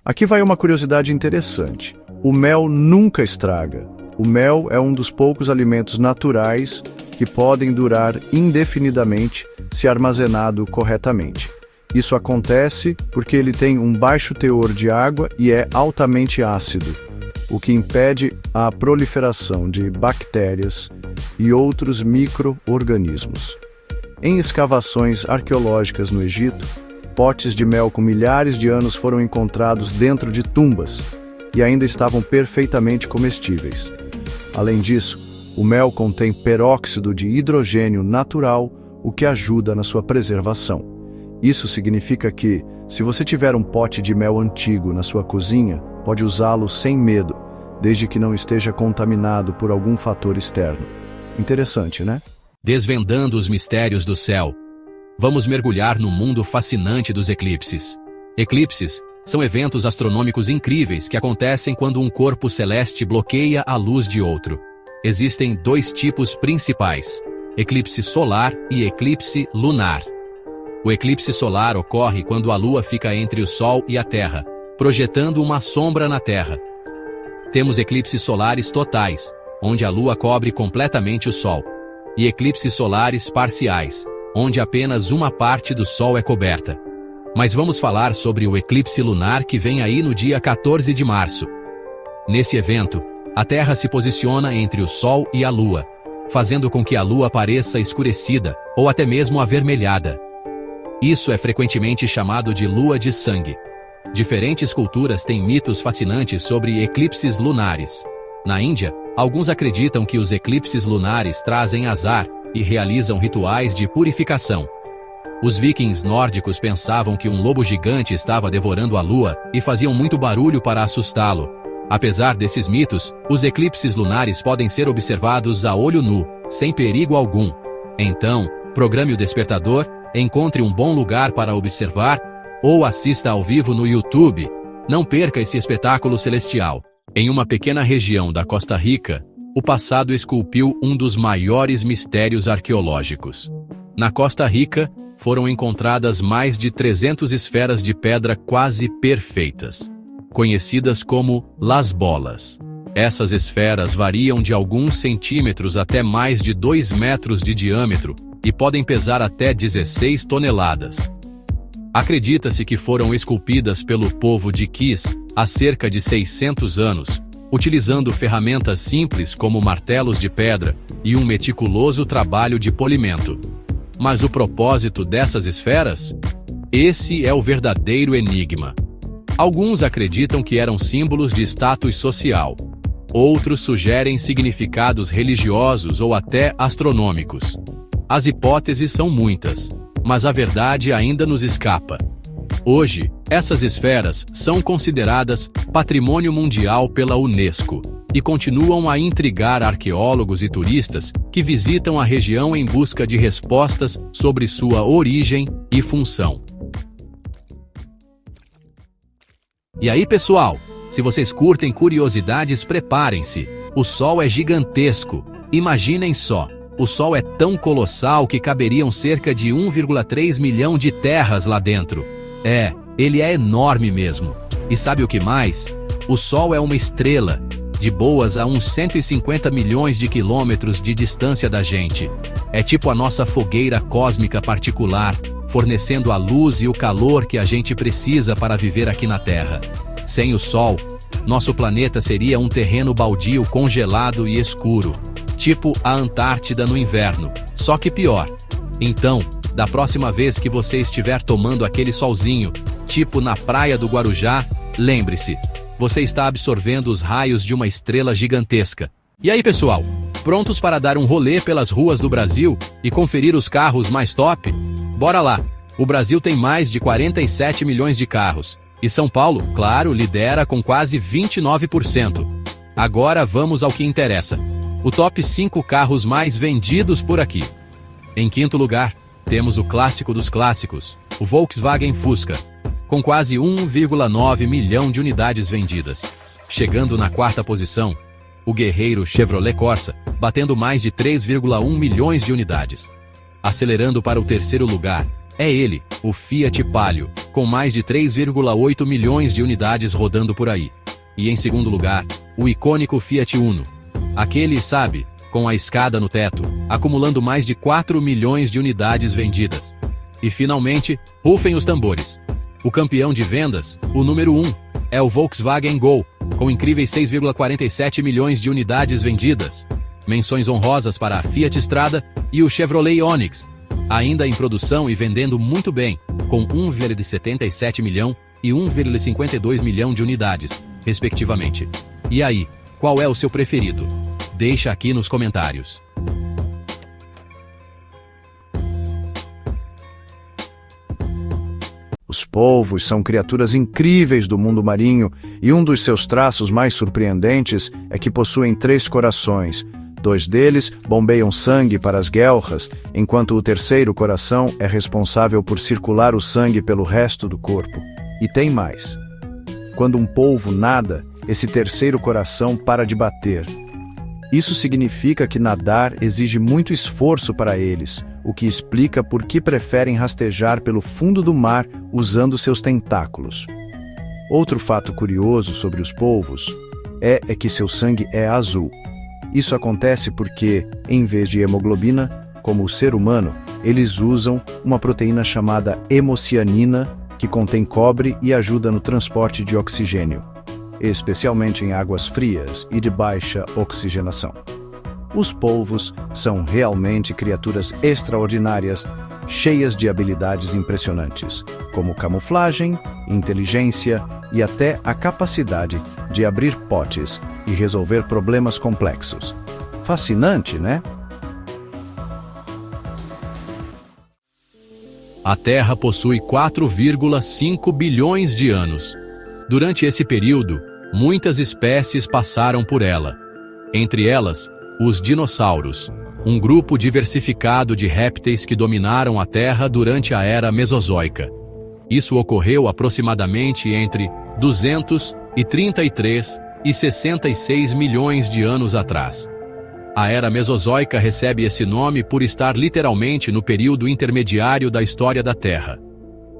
Aqui vai uma curiosidade interessante. O mel nunca estraga. O mel é um dos poucos alimentos naturais que podem durar indefinidamente se armazenado corretamente. Isso acontece porque ele tem um baixo teor de água e é altamente ácido, o que impede a proliferação de bactérias e outros micro-organismos. Em escavações arqueológicas no Egito, potes de mel com milhares de anos foram encontrados dentro de tumbas e ainda estavam perfeitamente comestíveis. Além disso, o mel contém peróxido de hidrogênio natural, o que ajuda na sua preservação. Isso significa que, se você tiver um pote de mel antigo na sua cozinha, pode usá-lo sem medo, desde que não esteja contaminado por algum fator externo. Interessante, né? Desvendando os mistérios do céu, vamos mergulhar no mundo fascinante dos eclipses. Eclipses são eventos astronômicos incríveis que acontecem quando um corpo celeste bloqueia a luz de outro. Existem dois tipos principais: eclipse solar e eclipse lunar. O eclipse solar ocorre quando a Lua fica entre o Sol e a Terra, projetando uma sombra na Terra. Temos eclipses solares totais, onde a Lua cobre completamente o Sol, e eclipses solares parciais, onde apenas uma parte do Sol é coberta. Mas vamos falar sobre o eclipse lunar que vem aí no dia 14 de março. Nesse evento, a Terra se posiciona entre o Sol e a Lua, fazendo com que a Lua pareça escurecida ou até mesmo avermelhada. Isso é frequentemente chamado de lua de sangue. Diferentes culturas têm mitos fascinantes sobre eclipses lunares. Na Índia, alguns acreditam que os eclipses lunares trazem azar e realizam rituais de purificação. Os vikings nórdicos pensavam que um lobo gigante estava devorando a lua e faziam muito barulho para assustá-lo. Apesar desses mitos, os eclipses lunares podem ser observados a olho nu, sem perigo algum. Então, programe o despertador, encontre um bom lugar para observar ou assista ao vivo no YouTube. Não perca esse espetáculo celestial. Em uma pequena região da Costa Rica, o passado esculpiu um dos maiores mistérios arqueológicos. Na Costa Rica, foram encontradas mais de 300 esferas de pedra quase perfeitas, conhecidas como Las Bolas. Essas esferas variam de alguns centímetros até mais de 2 metros de diâmetro e podem pesar até 16 toneladas. Acredita-se que foram esculpidas pelo povo de Kiss há cerca de 600 anos, utilizando ferramentas simples como martelos de pedra e um meticuloso trabalho de polimento. Mas o propósito dessas esferas? Esse é o verdadeiro enigma. Alguns acreditam que eram símbolos de status social. Outros sugerem significados religiosos ou até astronômicos. As hipóteses são muitas, mas a verdade ainda nos escapa. Hoje, essas esferas são consideradas Patrimônio Mundial pela Unesco e continuam a intrigar arqueólogos e turistas que visitam a região em busca de respostas sobre sua origem e função. E aí, pessoal, se vocês curtem curiosidades, preparem-se. O Sol é gigantesco. Imaginem só. O Sol é tão colossal que caberiam cerca de 1,3 milhão de terras lá dentro. Ele é enorme mesmo. E sabe o que mais? O Sol é uma estrela, de boas a uns 150 milhões de quilômetros de distância da gente. É tipo a nossa fogueira cósmica particular, fornecendo a luz e o calor que a gente precisa para viver aqui na Terra. Sem o Sol, nosso planeta seria um terreno baldio congelado e escuro, tipo a Antártida no inverno, só que pior. Então, da próxima vez que você estiver tomando aquele solzinho, tipo na praia do Guarujá, lembre-se, você está absorvendo os raios de uma estrela gigantesca. E aí, pessoal, prontos para dar um rolê pelas ruas do Brasil e conferir os carros mais top? Bora lá! O Brasil tem mais de 47 milhões de carros. E São Paulo, claro, lidera com quase 29%. Agora vamos ao que interessa. O top 5 carros mais vendidos por aqui. Em quinto lugar, temos o clássico dos clássicos, o Volkswagen Fusca, com quase 1,9 milhão de unidades vendidas. Chegando na quarta posição, o guerreiro Chevrolet Corsa, batendo mais de 3,1 milhões de unidades. Acelerando para o terceiro lugar, É ele, o Fiat Palio, com mais de 3,8 milhões de unidades rodando por aí. E em segundo lugar, o icônico Fiat Uno. Aquele, sabe, com a escada no teto, acumulando mais de 4 milhões de unidades vendidas. E finalmente, rufem os tambores. O campeão de vendas, o número 1, é o Volkswagen Gol, com incríveis 6,47 milhões de unidades vendidas. Menções honrosas para a Fiat Strada e o Chevrolet Onix, ainda em produção e vendendo muito bem, com 1,77 milhão e 1,52 milhão de unidades, respectivamente. E aí, qual é o seu preferido? Deixa aqui nos comentários. Os polvos são criaturas incríveis do mundo marinho e um dos seus traços mais surpreendentes é que possuem 3 corações. 2 deles bombeiam sangue para as guelras, enquanto o terceiro coração é responsável por circular o sangue pelo resto do corpo. E tem mais. Quando um polvo nada, esse terceiro coração para de bater. Isso significa que nadar exige muito esforço para eles, o que explica por que preferem rastejar pelo fundo do mar usando seus tentáculos. Outro fato curioso sobre os polvos é que seu sangue é azul. Isso acontece porque, em vez de hemoglobina, como o ser humano, eles usam uma proteína chamada hemocianina, que contém cobre e ajuda no transporte de oxigênio, especialmente em águas frias e de baixa oxigenação. Os polvos são realmente criaturas extraordinárias, cheias de habilidades impressionantes, como camuflagem, inteligência e até a capacidade de abrir potes e resolver problemas complexos. Fascinante, né? A Terra possui 4,5 bilhões de anos. Durante esse período, muitas espécies passaram por ela. Entre elas, os dinossauros, um grupo diversificado de répteis que dominaram a Terra durante a Era Mesozoica. Isso ocorreu aproximadamente entre 233 e 66 milhões de anos atrás. A Era Mesozoica recebe esse nome por estar literalmente no período intermediário da história da Terra.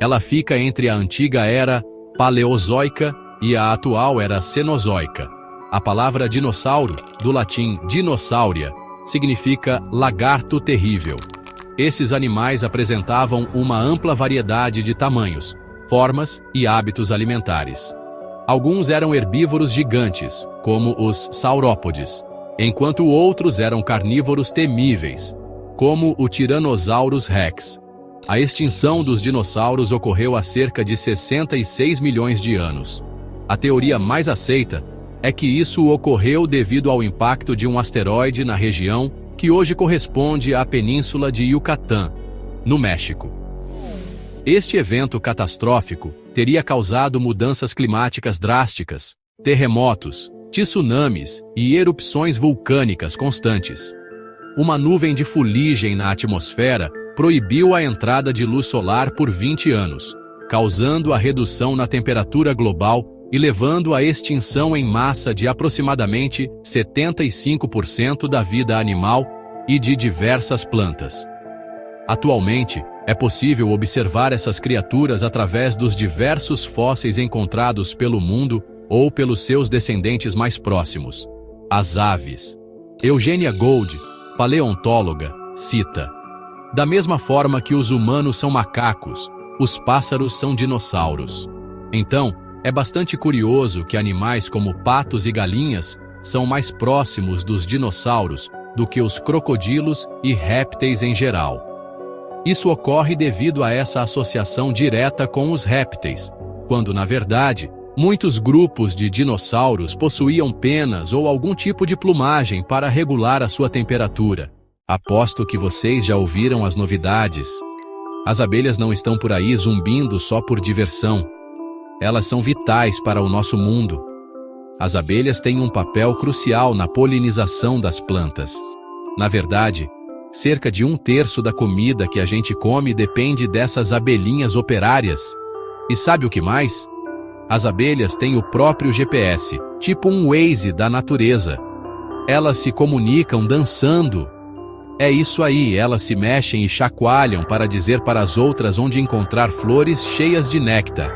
Ela fica entre a antiga Era Paleozoica e a atual Era Cenozoica. A palavra dinossauro, do latim dinossauria, significa lagarto terrível. Esses animais apresentavam uma ampla variedade de tamanhos, formas e hábitos alimentares. Alguns eram herbívoros gigantes, como os saurópodes, enquanto outros eram carnívoros temíveis, como o Tyrannosaurus rex. A extinção dos dinossauros ocorreu há cerca de 66 milhões de anos. A teoria mais aceita é que isso ocorreu devido ao impacto de um asteroide na região que hoje corresponde à península de Yucatán, no México. Este evento catastrófico teria causado mudanças climáticas drásticas, terremotos, tsunamis e erupções vulcânicas constantes. Uma nuvem de fuligem na atmosfera proibiu a entrada de luz solar por 20 anos, causando a redução na temperatura global e levando à extinção em massa de aproximadamente 75% da vida animal e de diversas plantas. Atualmente, é possível observar essas criaturas através dos diversos fósseis encontrados pelo mundo ou pelos seus descendentes mais próximos. As aves. Eugênia Gold, paleontóloga, cita: da mesma forma que os humanos são macacos, os pássaros são dinossauros. Então, é bastante curioso que animais como patos e galinhas são mais próximos dos dinossauros do que os crocodilos e répteis em geral. Isso ocorre devido a essa associação direta com os répteis, quando, na verdade, muitos grupos de dinossauros possuíam penas ou algum tipo de plumagem para regular a sua temperatura. Aposto que vocês já ouviram as novidades. As abelhas não estão por aí zumbindo só por diversão. Elas são vitais para o nosso mundo. As abelhas têm um papel crucial na polinização das plantas. Na verdade, cerca de 1/3 da comida que a gente come depende dessas abelhinhas operárias. E sabe o que mais? As abelhas têm o próprio GPS, tipo um Waze da natureza. Elas se comunicam dançando. É isso aí, elas se mexem e chacoalham para dizer para as outras onde encontrar flores cheias de néctar.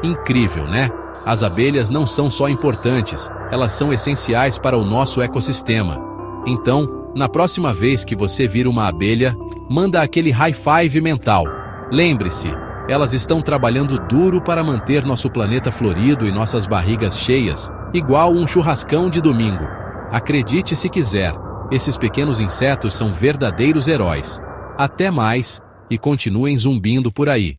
Incrível, né? As abelhas não são só importantes, elas são essenciais para o nosso ecossistema. Então, na próxima vez que você vir uma abelha, manda aquele high five mental. Lembre-se, elas estão trabalhando duro para manter nosso planeta florido e nossas barrigas cheias, igual um churrascão de domingo. Acredite se quiser, esses pequenos insetos são verdadeiros heróis. Até mais, e continuem zumbindo por aí.